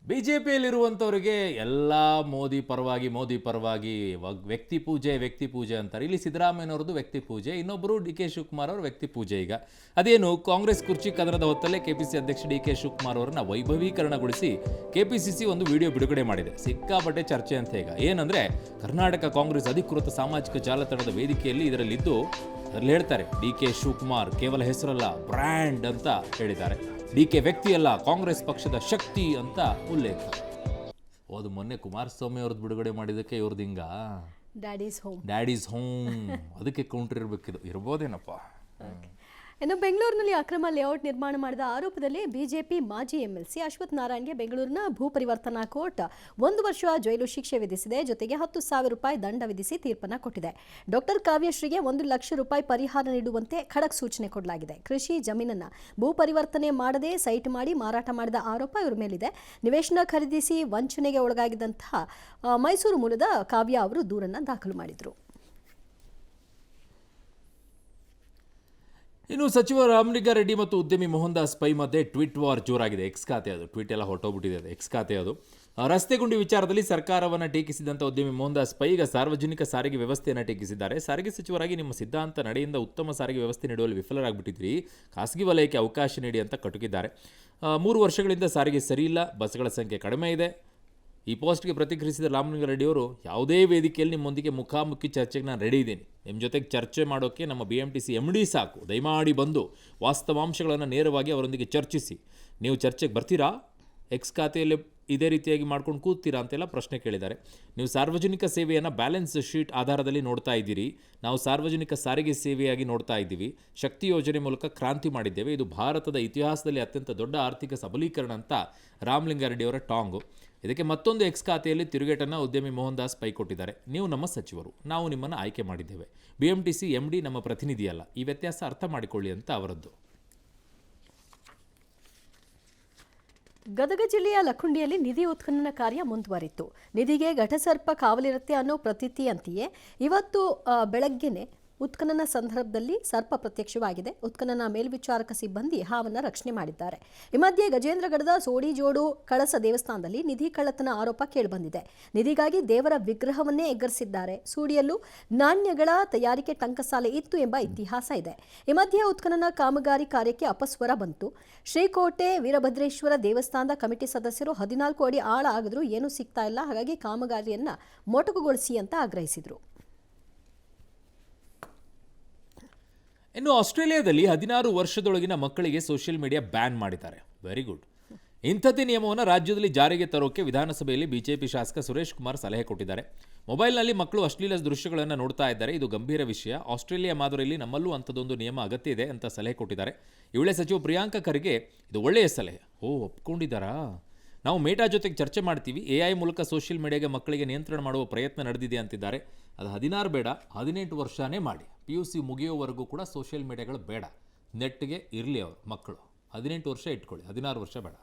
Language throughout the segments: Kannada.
ಬಿಜೆಪಿಯಲ್ಲಿರುವಂಥವ್ರಿಗೆ ಎಲ್ಲ ಮೋದಿ ಪರವಾಗಿ ವ್ಯಕ್ತಿ ಪೂಜೆ ಅಂತಾರೆ. ಇಲ್ಲಿ ಸಿದ್ದರಾಮಯ್ಯನವ್ರದ್ದು ವ್ಯಕ್ತಿ ಪೂಜೆ, ಇನ್ನೊಬ್ಬರು ಡಿ ಕೆ ಶಿವಕುಮಾರ್ ಅವ್ರ ವ್ಯಕ್ತಿ ಪೂಜೆ. ಈಗ ಅದೇನು, ಕಾಂಗ್ರೆಸ್ ಕುರ್ಚಿ ಕದನದ ಹೊತ್ತಲ್ಲೇ ಕೆಪಿಸಿ ಅಧ್ಯಕ್ಷ ಡಿ ಕೆ ಶಿವಕುಮಾರ್ ಅವರನ್ನ ವೈಭವೀಕರಣಗೊಳಿಸಿ ಕೆಪಿಸಿಸಿ ಒಂದು ವಿಡಿಯೋ ಬಿಡುಗಡೆ ಮಾಡಿದೆ. ಸಿಕ್ಕಾಪಟ್ಟೆ ಚರ್ಚೆ ಅಂತ. ಈಗ ಏನಂದ್ರೆ, ಕರ್ನಾಟಕ ಕಾಂಗ್ರೆಸ್ ಅಧಿಕೃತ ಸಾಮಾಜಿಕ ಜಾಲತಾಣದ ವೇದಿಕೆಯಲ್ಲಿ ಇದರಲ್ಲಿದ್ದು ಅದರಲ್ಲಿ ಹೇಳ್ತಾರೆ, ಡಿ ಕೆ ಶಿವಕುಮಾರ್ ಕೇವಲ ಹೆಸರಲ್ಲ, ಬ್ರ್ಯಾಂಡ್ ಅಂತ ಹೇಳಿದ್ದಾರೆ. ಡಿ ಕೆ ವ್ಯಕ್ತಿಯಲ್ಲ, ಕಾಂಗ್ರೆಸ್ ಪಕ್ಷದ ಶಕ್ತಿ ಅಂತ ಉಲ್ಲೇಖ. ಅದು ಮೊನ್ನೆ ಕುಮಾರಸ್ವಾಮಿ ಅವ್ರದ್ದು ಬಿಡುಗಡೆ ಮಾಡಿದ್ದಕ್ಕೆ ಇವ್ರದ್ದು ಹಿಂಗ ಡ್ಯಾಡೀಸ್ ಹೋಮ್ ಅದಕ್ಕೆ ಕೌಂಟರ್ ಇರಬೇಕಿದು, ಇರ್ಬೋದೇನಪ್ಪ. ಇನ್ನು ಬೆಂಗಳೂರಿನಲ್ಲಿ ಅಕ್ರಮ ಲೇಔಟ್ ನಿರ್ಮಾಣ ಮಾಡಿದ ಆರೋಪದಲ್ಲಿ ಬಿಜೆಪಿ ಮಾಜಿ ಎಂಎಲ್ಸಿ ಅಶ್ವಥ್ ನಾರಾಯಣ್ಗೆ ಬೆಂಗಳೂರಿನ ಭೂ ಪರಿವರ್ತನಾ ಕೋರ್ಟ್ 1 ವರ್ಷ ಜೈಲು ಶಿಕ್ಷೆ ವಿಧಿಸಿದೆ. ಜೊತೆಗೆ 10,000 ರೂಪಾಯಿ ದಂಡ ವಿಧಿಸಿ ತೀರ್ಪನ್ನು ಕೊಟ್ಟಿದೆ. ಡಾಕ್ಟರ್ ಕಾವ್ಯಶ್ರೀಗೆ 1 ಲಕ್ಷ ರೂಪಾಯಿ ಪರಿಹಾರ ನೀಡುವಂತೆ ಖಡಕ್ ಸೂಚನೆ ಕೊಡಲಾಗಿದೆ. ಕೃಷಿ ಜಮೀನನ್ನು ಭೂ ಪರಿವರ್ತನೆ ಮಾಡದೆ ಸೈಟ್ ಮಾಡಿ ಮಾರಾಟ ಮಾಡಿದ ಆರೋಪ ಇವರ ಮೇಲಿದೆ. ನಿವೇಶನ ಖರೀದಿಸಿ ವಂಚನೆಗೆ ಒಳಗಾಗಿದ್ದಂತಹ ಮೈಸೂರು ಮೂಲದ ಕಾವ್ಯ ಅವರು ದೂರನ್ನು ದಾಖಲು ಮಾಡಿದರು. ಇನ್ನು ಸಚಿವ ರಾಮಲಿಂಗಾರೆಡ್ಡಿ ಮತ್ತು ಉದ್ಯಮಿ ಮೋಹನ್ ದಾಸ್ ಪೈ ಮಧ್ಯೆ ಟ್ವೀಟ್ ವಾರ್ ಜೋರಾಗಿದೆ. ಎಕ್ಸ್ ಖಾತೆ ಅದು, ಟ್ವೀಟ್ ಎಲ್ಲ ಹೊರಟೋಗ್ಬಿಟ್ಟಿದೆ, ಅದು ಎಕ್ಸ್ ಖಾತೆ ಅದು. ರಸ್ತೆ ಗುಂಡಿ ವಿಚಾರದಲ್ಲಿ ಸರ್ಕಾರವನ್ನು ಟೀಕಿಸಿದಂಥ ಉದ್ಯಮಿ ಮೋಹನ್ ದಾಸ್ ಪೈ ಈಗ ಸಾರ್ವಜನಿಕ ಸಾರಿಗೆ ವ್ಯವಸ್ಥೆಯನ್ನು ಟೀಕಿಸಿದ್ದಾರೆ. ಸಾರಿಗೆ ಸಚಿವರಾಗಿ ನಿಮ್ಮ ಸಿದ್ಧಾಂತ ನಡೆಯಿಂದ ಉತ್ತಮ ಸಾರಿಗೆ ವ್ಯವಸ್ಥೆ ನೀಡುವಲ್ಲಿ ವಿಫಲರಾಗಿಬಿಟ್ಟಿದ್ರಿ, ಖಾಸಗಿ ವಲಯಕ್ಕೆ ಅವಕಾಶ ನೀಡಿ ಅಂತ ಕಟುಕಿದ್ದಾರೆ. 3 ವರ್ಷಗಳಿಂದ ಸಾರಿಗೆ ಸರಿಯಿಲ್ಲ, ಬಸ್ಗಳ ಸಂಖ್ಯೆ ಕಡಿಮೆ ಇದೆ. ಈ ಪೋಸ್ಟ್ಗೆ ಪ್ರತಿಕ್ರಿಯಿಸಿದ ರಾಮಲಿಂಗಾರೆಡ್ಡಿ ಅವರು, ಯಾವುದೇ ವೇದಿಕೆಯಲ್ಲಿ ನಿಮ್ಮೊಂದಿಗೆ ಮುಖಾಮುಖಿ ಚರ್ಚೆಗೆ ನಾನು ರೆಡಿ ಇದ್ದೀನಿ. ನಿಮ್ಮ ಜೊತೆಗೆ ಚರ್ಚೆ ಮಾಡೋಕ್ಕೆ ನಮ್ಮ BMTC MD ಸಾಕು. ದಯಮಾಡಿ ಬಂದು ವಾಸ್ತವಾಂಶಗಳನ್ನು ನೇರವಾಗಿ ಅವರೊಂದಿಗೆ ಚರ್ಚಿಸಿ. ನೀವು ಚರ್ಚೆಗೆ ಬರ್ತೀರಾ? ಎಕ್ಸ್ ಖಾತೆಯಲ್ಲಿ ಇದೇ ರೀತಿಯಾಗಿ ಮಾಡ್ಕೊಂಡು ಕೂಗ್ತೀರಾ ಅಂತೆಲ್ಲ ಪ್ರಶ್ನೆ ಕೇಳಿದ್ದಾರೆ. ನೀವು ಸಾರ್ವಜನಿಕ ಸೇವೆಯನ್ನು ಬ್ಯಾಲೆನ್ಸ್ ಶೀಟ್ ಆಧಾರದಲ್ಲಿ ನೋಡ್ತಾ ಇದ್ದೀರಿ, ನಾವು ಸಾರ್ವಜನಿಕ ಸಾರಿಗೆ ಸೇವೆಯಾಗಿ ನೋಡ್ತಾ ಇದ್ದೀವಿ. ಶಕ್ತಿ ಯೋಜನೆ ಮೂಲಕ ಕ್ರಾಂತಿ ಮಾಡಿದ್ದೇವೆ, ಇದು ಭಾರತದ ಇತಿಹಾಸದಲ್ಲಿ ಅತ್ಯಂತ ದೊಡ್ಡ ಆರ್ಥಿಕ ಸಬಲೀಕರಣ ಅಂತ ರಾಮಲಿಂಗಾರೆಡ್ಡಿ ಅವರ ಟಾಂಗು. ಇದಕ್ಕೆ ಮತ್ತೊಂದು ಎಕ್ಸ್ ಖಾತೆಯಲ್ಲಿ ತಿರುಗೇಟನ್ನು ಉದ್ಯಮಿ ಮೋಹನ್ ದಾಸ್ ಪೈ ಕೊಟ್ಟಿದ್ದಾರೆ. ನೀವು ನಮ್ಮ ಸಚಿವರು, ನಾವು ನಿಮ್ಮನ್ನು ಆಯ್ಕೆ ಮಾಡಿದ್ದೇವೆ. BMTC MD ನಮ್ಮ ಪ್ರತಿನಿಧಿಯಲ್ಲ, ಈ ವ್ಯತ್ಯಾಸ ಅರ್ಥ ಮಾಡಿಕೊಳ್ಳಿ ಅಂತ ಅವರದ್ದು. ಗದಗ ಜಿಲ್ಲೆಯ ಲಖುಂಡಿಯಲ್ಲಿ ನಿಧಿ ಉತ್ಖನನ ಕಾರ್ಯ ಮುಂದುವರಿತು. ನಿಧಿಗೆ ಘಟಸರ್ಪ ಕಾವಲಿರುತ್ತೆ ಅನ್ನೋ ಪ್ರತೀತಿಯಂತೆಯೇ ಇವತ್ತು ಬೆಳಗ್ಗೆನೆ ಉತ್ಖನನ ಸಂದರ್ಭದಲ್ಲಿ ಸರ್ಪ ಪ್ರತ್ಯಕ್ಷವಾಗಿದೆ. ಉತ್ಖನನ ಮೇಲ್ವಿಚಾರಕ ಸಿಬ್ಬಂದಿ ಹಾವನ್ನು ರಕ್ಷಣೆ ಮಾಡಿದ್ದಾರೆ. ಈ ಮಧ್ಯೆ ಗಜೇಂದ್ರಗಢದ ಸೋಡಿಜೋಡು ಕಳಸ ದೇವಸ್ಥಾನದಲ್ಲಿ ನಿಧಿ ಕಳ್ಳತನ ಆರೋಪ ಕೇಳಿಬಂದಿದೆ. ನಿಧಿಗಾಗಿ ದೇವರ ವಿಗ್ರಹವನ್ನೇ ಎಗ್ಗರಿಸಿದ್ದಾರೆ. ಸೂಡಿಯಲ್ಲೂ ನಾಣ್ಯಗಳ ತಯಾರಿಕೆ ಟಂಕಸಾಲೆ ಇತ್ತು ಎಂಬ ಇತಿಹಾಸ ಇದೆ. ಈ ಮಧ್ಯೆ ಉತ್ಖನನ ಕಾಮಗಾರಿ ಕಾರ್ಯಕ್ಕೆ ಅಪಸ್ವರ ಬಂತು. ಶ್ರೀಕೋಟೆ ವೀರಭದ್ರೇಶ್ವರ ದೇವಸ್ಥಾನದ ಕಮಿಟಿ ಸದಸ್ಯರು 14 ಅಡಿ ಆಳ ಆಗಿದ್ರೂ ಏನೂ ಸಿಗ್ತಾ ಇಲ್ಲ, ಹಾಗಾಗಿ ಕಾಮಗಾರಿಯನ್ನ ಮೊಟಕುಗೊಳಿಸಿ ಅಂತ ಆಗ್ರಹಿಸಿದರು. ಇನ್ನು ಆಸ್ಟ್ರೇಲಿಯಾದಲ್ಲಿ 16 ವರ್ಷದೊಳಗಿನ ಮಕ್ಕಳಿಗೆ ಸೋಷಿಯಲ್ ಮೀಡಿಯಾ ಬ್ಯಾನ್ ಮಾಡಿದ್ದಾರೆ. Very good. ಇಂಥದ್ದೇ ನಿಯಮವನ್ನು ರಾಜ್ಯದಲ್ಲಿ ಜಾರಿಗೆ ತರೋಕೆ ವಿಧಾನಸಭೆಯಲ್ಲಿ ಬಿಜೆಪಿ ಶಾಸಕ ಸುರೇಶ್ ಕುಮಾರ್ ಸಲಹೆ ಕೊಟ್ಟಿದ್ದಾರೆ. ಮೊಬೈಲ್ನಲ್ಲಿ ಮಕ್ಕಳು ಅಶ್ಲೀಲ ದೃಶ್ಯಗಳನ್ನು ನೋಡ್ತಾ ಇದ್ದಾರೆ, ಇದು ಗಂಭೀರ ವಿಷಯ. ಆಸ್ಟ್ರೇಲಿಯಾ ಮಾದರಿಯಲ್ಲಿ ನಮ್ಮಲ್ಲೂ ಅಂಥದ್ದೊಂದು ನಿಯಮ ಅಗತ್ಯ ಇದೆ ಅಂತ ಸಲಹೆ ಕೊಟ್ಟಿದ್ದಾರೆ. ಈ ವೇಳೆ ಸಚಿವ ಪ್ರಿಯಾಂಕ ಖರ್ಗೆ ಇದು ಒಳ್ಳೆಯ ಸಲಹೆ. ಒಪ್ಕೊಂಡಿದ್ದಾರಾ? ನಾವು ಮೇಟಾ ಜೊತೆಗೆ ಚರ್ಚೆ ಮಾಡ್ತೀವಿ. AI ಮೂಲಕ ಸೋಷಿಯಲ್ ಮೀಡಿಯಾಗೆ ಮಕ್ಕಳಿಗೆ ನಿಯಂತ್ರಣ ಮಾಡುವ ಪ್ರಯತ್ನ ನಡೆದಿದೆ ಅಂತಿದ್ದಾರೆ. ಅದು 16 ಬೇಡ, 18 ವರ್ಷನೇ ಮಾಡಿ. PUC ಮುಗಿಯೋವರೆಗೂ ಕೂಡ ಸೋಷಿಯಲ್ ಮೀಡಿಯಾಗಳು ಬೇಡ, ನೆಟ್ಗೆ ಇರಲಿ ಅವರು ಮಕ್ಕಳು. 18 ವರ್ಷ ಇಟ್ಕೊಳ್ಳಿ, 16 ವರ್ಷ ಬೇಡ.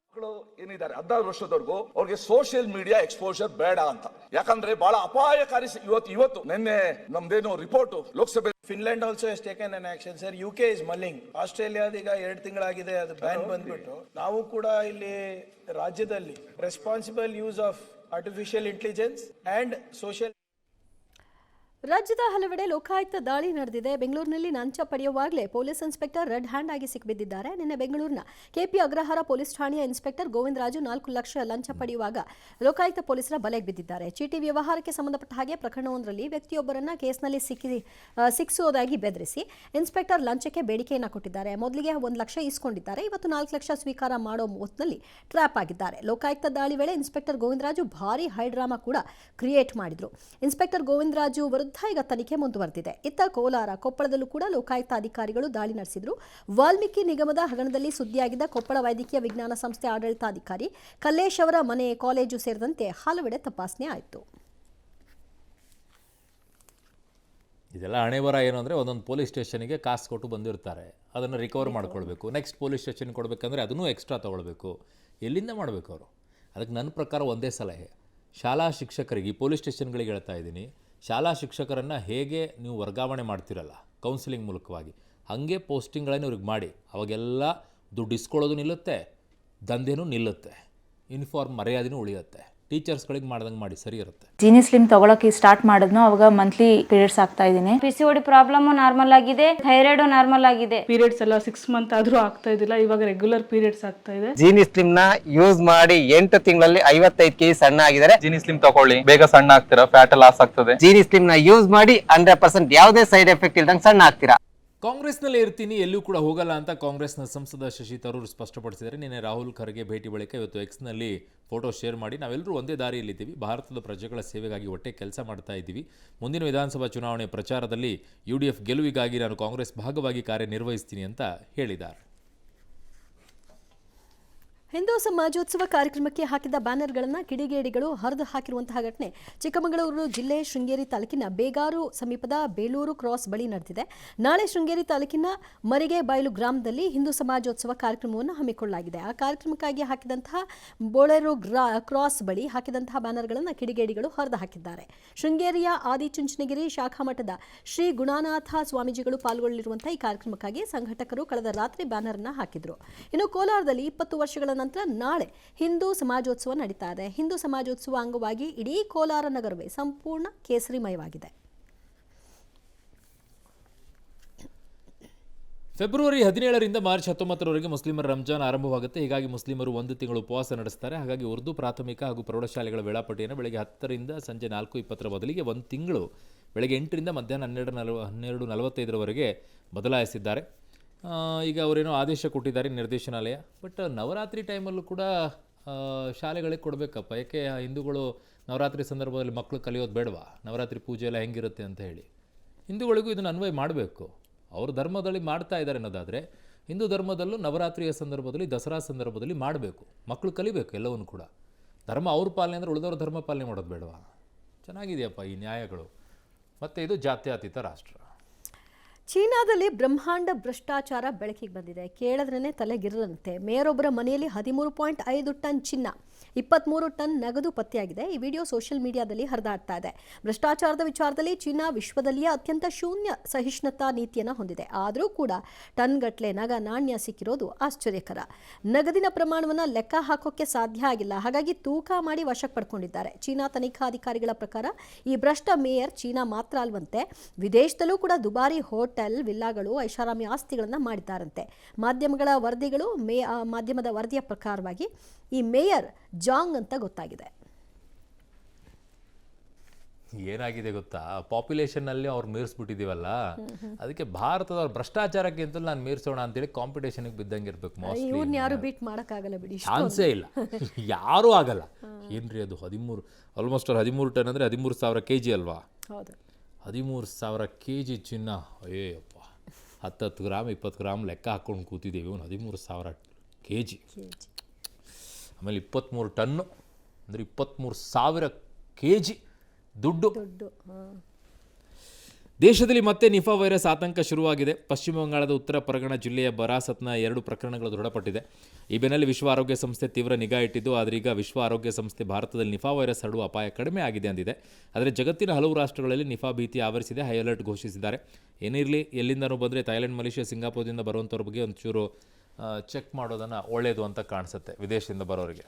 ಮಕ್ಕಳು ಏನಿದ್ದಾರೆ 16 ವರ್ಷದವರೆಗೂ ಅವ್ರಿಗೆ ಸೋಷಿಯಲ್ ಮೀಡಿಯಾ ಎಕ್ಸ್ಪೋಜರ್ ಬೇಡ ಅಂತ. ಯಾಕಂದ್ರೆ ಬಹಳ ಅಪಾಯಕಾರಿ. ಇವತ್ತು ನಿನ್ನೆ ನಮ್ದೇನು ರಿಪೋರ್ಟ್ ಲೋಕಸಭೆ. Finland also has taken an action sir. UK is mulling. ಆಸ್ಟ್ರೇಲಿಯಾದ ಈಗ 2 ತಿಂಗಳಾಗಿದೆ ಅದು ಬ್ಯಾನ್ ಬಂದ್ಬಿಟ್ಟು. ನಾವು ಕೂಡ ಇಲ್ಲಿ ರಾಜ್ಯದಲ್ಲಿ responsible use of artificial intelligence and social. ರಾಜ್ಯದ ಹಲವೆಡೆ ಲೋಕಾಯುಕ್ತ ದಾಳಿ ನಡೆದಿದೆ. ಬೆಂಗಳೂರಿನಲ್ಲಿ ಲಂಚ ಪಡೆಯುವಾಗಲೇ ಪೊಲೀಸ್ ಇನ್ಸ್ಪೆಕ್ಟರ್ ರೆಡ್ ಹ್ಯಾಂಡ್ ಆಗಿ ಸಿಕ್ಕಿಬಿದ್ದಿದ್ದಾರೆ. ನಿನ್ನೆ ಬೆಂಗಳೂರಿನ KP ಅಗ್ರಹಾರ ಪೊಲೀಸ್ ಠಾಣೆಯ ಇನ್ಸ್ಪೆಕ್ಟರ್ ಗೋವಿಂದರಾಜು 4 ಲಕ್ಷ ಲಂಚ ಪಡೆಯುವಾಗ ಲೋಕಾಯುಕ್ತ ಪೊಲೀಸರ ಬಲೆಗೆ ಬಿದ್ದಿದ್ದಾರೆ. ಚೀಟಿ ವ್ಯವಹಾರಕ್ಕೆ ಸಂಬಂಧಪಟ್ಟ ಹಾಗೆ ಪ್ರಕರಣವೊಂದರಲ್ಲಿ ವ್ಯಕ್ತಿಯೊಬ್ಬರನ್ನ ಕೇಸ್ನಲ್ಲಿ ಸಿಕ್ಕಿಸೋದಾಗಿ ಬೆದರಿಸಿ ಇನ್ಸ್ಪೆಕ್ಟರ್ ಲಂಚಕ್ಕೆ ಬೇಡಿಕೆಯನ್ನು ಕೊಟ್ಟಿದ್ದಾರೆ. ಮೊದಲಿಗೆ 1 ಲಕ್ಷ ಇಸ್ಕೊಂಡಿದ್ದಾರೆ. ಇವತ್ತು 4 ಲಕ್ಷ ಸ್ವೀಕಾರ ಮಾಡೋ ಹೊತ್ತಿನಲ್ಲಿ ಟ್ರ್ಯಾಪ್ ಆಗಿದ್ದಾರೆ. ಲೋಕಾಯುಕ್ತ ದಾಳಿ ವೇಳೆ ಇನ್ಸ್ಪೆಕ್ಟರ್ ಗೋವಿಂದರಾಜು ಭಾರಿ ಹೈಡ್ರಾಮಾ ಕೂಡ ಕ್ರಿಯೇಟ್ ಮಾಡಿದ್ರು. ಇನ್ಸ್ಪೆಕ್ಟರ್ ಗೋವಿಂದರಾಜು ಈಗ ತನಿಖೆ ಮುಂದುವರೆದಿದೆ. ಇತ್ತ ಕೋಲಾರ, ಕೊಪ್ಪಳದಲ್ಲೂ ಕೂಡ ಲೋಕಾಯುಕ್ತ ಅಧಿಕಾರಿಗಳು ದಾಳಿ ನಡೆಸಿದ್ರು. ವಾಲ್ಮೀಕಿ ನಿಗಮದ ಹಗರಣದಲ್ಲಿ ಸುದ್ದಿಯಾಗಿದ್ದ ಕೊಪ್ಪಳ ವೈದ್ಯಕೀಯ ವಿಜ್ಞಾನ ಸಂಸ್ಥೆ ಆಡಳಿತಾಧಿಕಾರಿ ಕಲ್ಲೇಶ್ ಅವರ ಮನೆ, ಕಾಲೇಜು ಸೇರಿದಂತೆ ಹಲವೆಡೆ ತಪಾಸಣೆ ಆಯಿತು. ಇದೆಲ್ಲ ಹಣೆಬರ ಏನು ಅಂದರೆ, ಒಂದೊಂದು ಪೊಲೀಸ್ ಸ್ಟೇಷನ್ಗೆ ಕಾಸು ಕೊಟ್ಟು ಬಂದಿರ್ತಾರೆ, ಅದನ್ನು ರಿಕವರ್ ಮಾಡ್ಕೊಳ್ಬೇಕು. ನೆಕ್ಸ್ಟ್ ಪೊಲೀಸ್ ಸ್ಟೇಷನ್ಗೆ ಕೊಡಬೇಕಂದ್ರೆ ಅದನ್ನೂ ಎಕ್ಸ್ಟ್ರಾ ತೊಗೊಳ್ಬೇಕು. ಎಲ್ಲಿಂದ ಮಾಡಬೇಕು ಅವರು? ಅದಕ್ಕೆ ನನ್ನ ಪ್ರಕಾರ ಒಂದೇ ಸಲಹೆ, ಶಾಲಾ ಶಿಕ್ಷಕರಿಗೆ, ಈ ಪೊಲೀಸ್ ಸ್ಟೇಷನ್ಗಳಿಗೆ ಹೇಳ್ತಾ ಇದ್ದೀನಿ, ಶಾಲಾ ಶಿಕ್ಷಕರನ್ನು ಹೇಗೆ ನೀವು ವರ್ಗಾವಣೆ ಮಾಡ್ತಿರಲ್ಲ ಕೌನ್ಸಿಲಿಂಗ್ ಮೂಲಕವಾಗಿ, ಹಾಗೆ ಪೋಸ್ಟಿಂಗ್ಗಳನ್ನು ಇವ್ರಿಗೆ ಮಾಡಿ. ಅವಾಗೆಲ್ಲ ದುಡ್ಡು ಇಸ್ಕೊಳ್ಳೋದು ನಿಲ್ಲುತ್ತೆ, ದಂಧೆನೂ ನಿಲ್ಲುತ್ತೆ, ಯೂನಿಫಾರ್ಮ್ ಮರ್ಯಾದೆನೂ ಉಳಿಯುತ್ತೆ. ಟೀಚರ್ಸ್ಗಳಿಗೆ ಮಾಡ್ದಂಗೆ ಮಾಡಿ, ಸರಿ ಇರುತ್ತೆ. ಜೀನಿ ಸ್ಲಿಮ್ ತಗೊಳಕ್ಕೆ ಸ್ಟಾರ್ಟ್ ಮಾಡಿದ್ನೋ ಅವಾಗ ಮಂತ್ಲಿ ಪೀರಿಯಡ್ಸ್ ಆಗ್ತಾ ಇದ್ದೀನಿ. PCOD ಪ್ರಾಬ್ಲಮ್ ನಾರ್ಮಲ್ ಆಗಿದೆ, ಥೈರಾಯ್ಡ್ ನಾರ್ಮಲ್ ಆಗಿದೆ. ಪೀರಿಯಡ್ಸ್ ಎಲ್ಲ 6 ಮಂತ್ ಆದ್ರೂ ಆಗ್ತಾ ಇದ್ದಿಲ್ಲ, ಇವಾಗ ರೆಗ್ಯುಲರ್ ಪೀರಿಯಡ್ಸ್ ಆಗ್ತಾ ಇದೆ. ಜೀನಿ ಸ್ಲಿಮ್ ನ ಯೂಸ್ ಮಾಡಿ 8 ತಿಂಗಳಲ್ಲಿ 55 kg ಸಣ್ಣ ಆಗಿದ್ದಾರೆ. ಜೀನಿ ಸ್ಲಿಮ್ ತಗೊಳ್ಳಿ, ಬೇಗ ಸಣ್ಣ ಆಗ್ತೀರಾ, ಫ್ಯಾಟ್ ಲಾಸ್ ಆಗ್ತದೆ. ಜೀನಿ ಸ್ಲಿಮ್ ನ ಯೂಸ್ ಮಾಡಿ 100% ಯಾವುದೇ ಸೈಡ್ ಎಫೆಕ್ಟ್ ಇಲ್ದಂಗೆ ಸಣ್ಣ ಆಗ್ತೀರಾ. ಕಾಂಗ್ರೆಸ್ನಲ್ಲೇ ಇರ್ತೀನಿ, ಎಲ್ಲೂ ಕೂಡ ಹೋಗಲ್ಲ ಅಂತ ಕಾಂಗ್ರೆಸ್ನ ಸಂಸದ ಶಶಿ ತರೂರ್ ಸ್ಪಷ್ಟಪಡಿಸಿದ್ದಾರೆ. ನಿನ್ನೆ ರಾಹುಲ್ ಖರ್ಗೆ ಭೇಟಿ ಬಳಿಕ ಇವತ್ತು ಎಕ್ಸ್ನಲ್ಲಿ ಫೋಟೋ ಶೇರ್ ಮಾಡಿ, ನಾವೆಲ್ಲರೂ ಒಂದೇ ದಾರಿಯಲ್ಲಿದ್ದೀವಿ, ಭಾರತದ ಪ್ರಜೆಗಳ ಸೇವೆಗಾಗಿ ಒಟ್ಟೆ ಕೆಲಸ ಮಾಡ್ತಾ ಇದ್ದೀವಿ, ಮುಂದಿನ ವಿಧಾನಸಭಾ ಚುನಾವಣೆ ಪ್ರಚಾರದಲ್ಲಿ UDF ಗೆಲುವಿಗಾಗಿ ನಾನು ಕಾಂಗ್ರೆಸ್ ಭಾಗವಾಗಿ ಕಾರ್ಯನಿರ್ವಹಿಸ್ತೀನಿ ಅಂತ ಹೇಳಿದ್ದಾರೆ. ಹಿಂದೂ ಸಮಾಜೋತ್ಸವ ಕಾರ್ಯಕ್ರಮಕ್ಕೆ ಹಾಕಿದ್ದ ಬ್ಯಾನರ್ಗಳನ್ನು ಕಿಡಿಗೇಡಿಗಳು ಹರಿದು ಹಾಕಿರುವಂತಹ ಘಟನೆ ಚಿಕ್ಕಮಗಳೂರು ಜಿಲ್ಲೆ ಶೃಂಗೇರಿ ತಾಲೂಕಿನ ಬೇಗಾರು ಸಮೀಪದ ಬೇಲೂರು ಕ್ರಾಸ್ ಬಳಿ ನಡೆದಿದೆ. ನಾಳೆ ಶೃಂಗೇರಿ ತಾಲೂಕಿನ ಮರಿಗೆ ಬಯಲು ಗ್ರಾಮದಲ್ಲಿ ಹಿಂದೂ ಸಮಾಜೋತ್ಸವ ಕಾರ್ಯಕ್ರಮವನ್ನು ಹಮ್ಮಿಕೊಳ್ಳಲಾಗಿದೆ. ಆ ಕಾರ್ಯಕ್ರಮಕ್ಕಾಗಿ ಹಾಕಿದಂತಹ ಬೋಳೆರು ಕ್ರಾಸ್ ಬಳಿ ಹಾಕಿದಂತಹ ಬ್ಯಾನರ್ಗಳನ್ನು ಕಿಡಿಗೇಡಿಗಳು ಹರಿದು ಹಾಕಿದ್ದಾರೆ. ಶೃಂಗೇರಿಯ ಆದಿಚುಂಚನಗಿರಿ ಶಾಖಾ ಮಠದ ಶ್ರೀ ಗುಣಾನಾಥ ಸ್ವಾಮೀಜಿಗಳು ಪಾಲ್ಗೊಳ್ಳಲಿರುವಂತಹ ಈ ಕಾರ್ಯಕ್ರಮಕ್ಕಾಗಿ ಸಂಘಟಕರು ಕಳೆದ ರಾತ್ರಿ ಬ್ಯಾನರ್ ಅನ್ನು ಹಾಕಿದ್ರು. ಇನ್ನು ಕೋಲಾರದಲ್ಲಿ 20 ವರ್ಷಗಳ ನಂತರ ನಾಳೆ ಹಿಂದೂ ಸಮಾಜೋತ್ಸವ ನಡೀತಾ ಇದೆ. ಹಿಂದೂ ಸಮಾಜೋತ್ಸವ ಅಂಗವಾಗಿ ಇಡೀ ಕೋಲಾರ ನಗರವೇ ಸಂಪೂರ್ಣ ಕೇಸರಿಮಯವಾಗಿದೆ. ಫೆಬ್ರವರಿ 17ರಿಂದ ಮಾರ್ಚ್ 19ರವರೆಗೆ ಮುಸ್ಲಿಮರ ರಂಜಾನ್ ಆರಂಭವಾಗುತ್ತೆ. ಹೀಗಾಗಿ ಮುಸ್ಲಿಮರು 1 ತಿಂಗಳು ಉಪವಾಸ ನಡೆಸ್ತಾರೆ. ಹಾಗಾಗಿ ಉರ್ದು ಪ್ರಾಥಮಿಕ ಹಾಗೂ ಪ್ರೌಢಶಾಲೆಗಳ ವೇಳಾಪಟ್ಟಿಯನ್ನು ಬೆಳಗ್ಗೆ 10ರಿಂದ ಸಂಜೆ 4:20 ಬದಲಿಗೆ 1 ತಿಂಗಳು ಬೆಳಗ್ಗೆ 8ರಿಂದ ಮಧ್ಯಾಹ್ನ 12:45ರವರೆಗೆ ಬದಲಾಯಿಸಿದ್ದಾರೆ. ಈಗ ಅವರೇನೋ ಆದೇಶ ಕೊಟ್ಟಿದ್ದಾರೆ ನಿರ್ದೇಶನಾಲಯ. ಬಟ್ ನವರಾತ್ರಿ ಟೈಮಲ್ಲೂ ಕೂಡ ಶಾಲೆಗಳಿಗೆ ಕೊಡಬೇಕಪ್ಪ. ಯಾಕೆ ಹಿಂದೂಗಳು ನವರಾತ್ರಿ ಸಂದರ್ಭದಲ್ಲಿ ಮಕ್ಕಳು ಕಲಿಯೋದು ಬೇಡವಾ? ನವರಾತ್ರಿ ಪೂಜೆ ಎಲ್ಲ ಹೆಂಗಿರುತ್ತೆ ಅಂತ ಹೇಳಿ ಹಿಂದೂಗಳಿಗೂ ಇದನ್ನು ಅನ್ವಯ ಮಾಡಬೇಕು. ಅವ್ರ ಧರ್ಮದಲ್ಲಿ ಮಾಡ್ತಾ ಇದ್ದಾರೆ ಅನ್ನೋದಾದರೆ ಹಿಂದೂ ಧರ್ಮದಲ್ಲೂ ನವರಾತ್ರಿಯ ಸಂದರ್ಭದಲ್ಲಿ, ದಸರಾ ಸಂದರ್ಭದಲ್ಲಿ ಮಾಡಬೇಕು. ಮಕ್ಕಳು ಕಲಿಬೇಕು ಎಲ್ಲವನ್ನು ಕೂಡ. ಧರ್ಮ ಅವ್ರ ಪಾಲನೆ ಅಂದರೆ ಉಳಿದವ್ರ ಧರ್ಮ ಪಾಲನೆ ಮಾಡೋದು ಬೇಡವಾ? ಚೆನ್ನಾಗಿದೆಯಪ್ಪ ಈ ನ್ಯಾಯಗಳು. ಮತ್ತು ಇದು ಜಾತ್ಯತೀತ ರಾಷ್ಟ್ರ. ಚೀನಾದಲ್ಲಿ ಬ್ರಹ್ಮಾಂಡ ಭ್ರಷ್ಟಾಚಾರ ಬೆಳಕಿಗೆ ಬಂದಿದೆ. ಕೇಳಿದ್ರೇ ತಲೆಗಿರಂತೆ. ಮೇಯರೊಬ್ಬರ ಮನೆಯಲ್ಲಿ 13.5 ಟನ್ ಚಿನ್ನ, 23 ಟನ್ ನಗದು ಪತ್ತೆಯಾಗಿದೆ. ಈ ವಿಡಿಯೋ ಸೋಷಿಯಲ್ ಮೀಡಿಯಾದಲ್ಲಿ ಹರಿದಾಡ್ತಾ ಇದೆ. ಭ್ರಷ್ಟಾಚಾರದ ವಿಚಾರದಲ್ಲಿ ಚೀನಾ ವಿಶ್ವದಲ್ಲಿಯೇ ಅತ್ಯಂತ ಶೂನ್ಯ ಸಹಿಷ್ಣುತಾ ನೀತಿಯನ್ನು ಹೊಂದಿದೆ. ಆದರೂ ಕೂಡ ಟನ್ಗಟ್ಟಲೆ ನಗ ನಾಣ್ಯ ಸಿಕ್ಕಿರೋದು ಆಶ್ಚರ್ಯಕರ. ನಗದಿನ ಪ್ರಮಾಣವನ್ನು ಲೆಕ್ಕ ಹಾಕೋಕ್ಕೆ ಸಾಧ್ಯ ಆಗಿಲ್ಲ. ಹಾಗಾಗಿ ತೂಕ ಮಾಡಿ ವಶಕ್ಕೆ ಪಡ್ಕೊಂಡಿದ್ದಾರೆ. ಚೀನಾ ತನಿಖಾಧಿಕಾರಿಗಳ ಪ್ರಕಾರ ಈ ಭ್ರಷ್ಟ ಮೇಯರ್ ಚೀನಾ ಮಾತ್ರ ಅಲ್ವಂತೆ, ವಿದೇಶದಲ್ಲೂ ಕೂಡ ದುಬಾರಿ ಹೋಟೆಲ್, ವಿಲ್ಲಾಗಳು, ಐಷಾರಾಮಿ ಆಸ್ತಿಗಳನ್ನು ಮಾಡಿದ್ದಾರಂತೆ. ಮಾಧ್ಯಮದ ವರದಿಯ ಪ್ರಕಾರವಾಗಿ ಈ ಮೇಯರ್ ಜಾಂಗ್ ಅಂತ ಗೊತ್ತಾಗಿದೆ. ಏನಾಗಿದೆ ಗೊತ್ತಾ, ಪಾಪ್ಯುಲೇಷನ್ನಲ್ಲಿ ಅವ್ರು ಮೀರಿಸ್ಬಿಟ್ಟಿದ್ದೀವಲ್ಲ, ಅದಕ್ಕೆ ಭಾರತದವ್ರ ಭ್ರಷ್ಟಾಚಾರಕ್ಕೆ ಅಂತ ನಾನು ಮೀರಿಸೋಣ ಅಂತೇಳಿ ಕಾಂಪಿಟೇಷನ್ಗೆ ಬಿದ್ದಂಗೆ ಇರಬೇಕು. ಇವ್ರನ್ನ ಯಾರು ಬೀಟ್ ಮಾಡೋಕ್ಕಾಗಲ್ಲ ಬಿಡಿ, ಚಾನ್ಸೇ ಇಲ್ಲ, ಯಾರೂ ಆಗಲ್ಲ. ಏನ್ರಿ ಅದು 13 ಆಲ್ಮೋಸ್ಟ್ 13 ಟನ್ ಅಂದರೆ 13,000 kg ಅಲ್ವಾ? ಹೌದು, 13,000 kg ಚಿನ್ನ. ಅಯ್ಯಪ್ಪ, 10 ಗ್ರಾಮ್ 20 ಗ್ರಾಮ್ ಲೆಕ್ಕ ಹಾಕ್ಕೊಂಡು ಕೂತಿದ್ದೀವಿ. 13,000 kg. ಆಮೇಲೆ 23 ಟನ್ನು ಅಂದರೆ 23,000 kg ದುಡ್ಡು. ದೇಶದಲ್ಲಿ ಮತ್ತೆ ನಿಫಾ ವೈರಸ್ ಆತಂಕ ಶುರುವಾಗಿದೆ. ಪಶ್ಚಿಮ ಬಂಗಾಳದ ಉತ್ತರ ಪರಗಣ ಜಿಲ್ಲೆಯ ಬರಾಸತ್ನ 2 ಪ್ರಕರಣಗಳು ದೃಢಪಟ್ಟಿದೆ. ಈ ಬೆನ್ನಲ್ಲೇ ವಿಶ್ವ ಆರೋಗ್ಯ ಸಂಸ್ಥೆ ತೀವ್ರ ನಿಗಾ ಇಟ್ಟಿದ್ದು, ಆದರೆ ಈಗ ವಿಶ್ವ ಆರೋಗ್ಯ ಸಂಸ್ಥೆ ಭಾರತದಲ್ಲಿ ನಿಫಾ ವೈರಸ್ ಹರಡುವ ಅಪಾಯ ಕಡಿಮೆ ಆಗಿದೆ ಅಂದಿದೆ. ಆದರೆ ಜಗತ್ತಿನ ಹಲವು ರಾಷ್ಟ್ರಗಳಲ್ಲಿ ನಿಫಾ ಭೀತಿ ಆವರಿಸಿದೆ. ಹೈ ಅಲರ್ಟ್ ಘೋಷಿಸಿದ್ದಾರೆ. ಏನಿರಲಿ, ಎಲ್ಲಿಂದನೂ ಬಂದರೆ ಥೈಲ್ಯಾಂಡ್, ಮಲೇಷ್ಯಾ, ಸಿಂಗಾಪುರದಿಂದ ಬರುವಂಥವ್ರ ಬಗ್ಗೆ ಒಂಚೂರು ಚೆಕ್ ಮಾಡೋದನ್ನು ಒಳ್ಳೆಯದು ಅಂತ ಕಾಣಿಸುತ್ತೆ ವಿದೇಶದಿಂದ ಬರೋರಿಗೆ.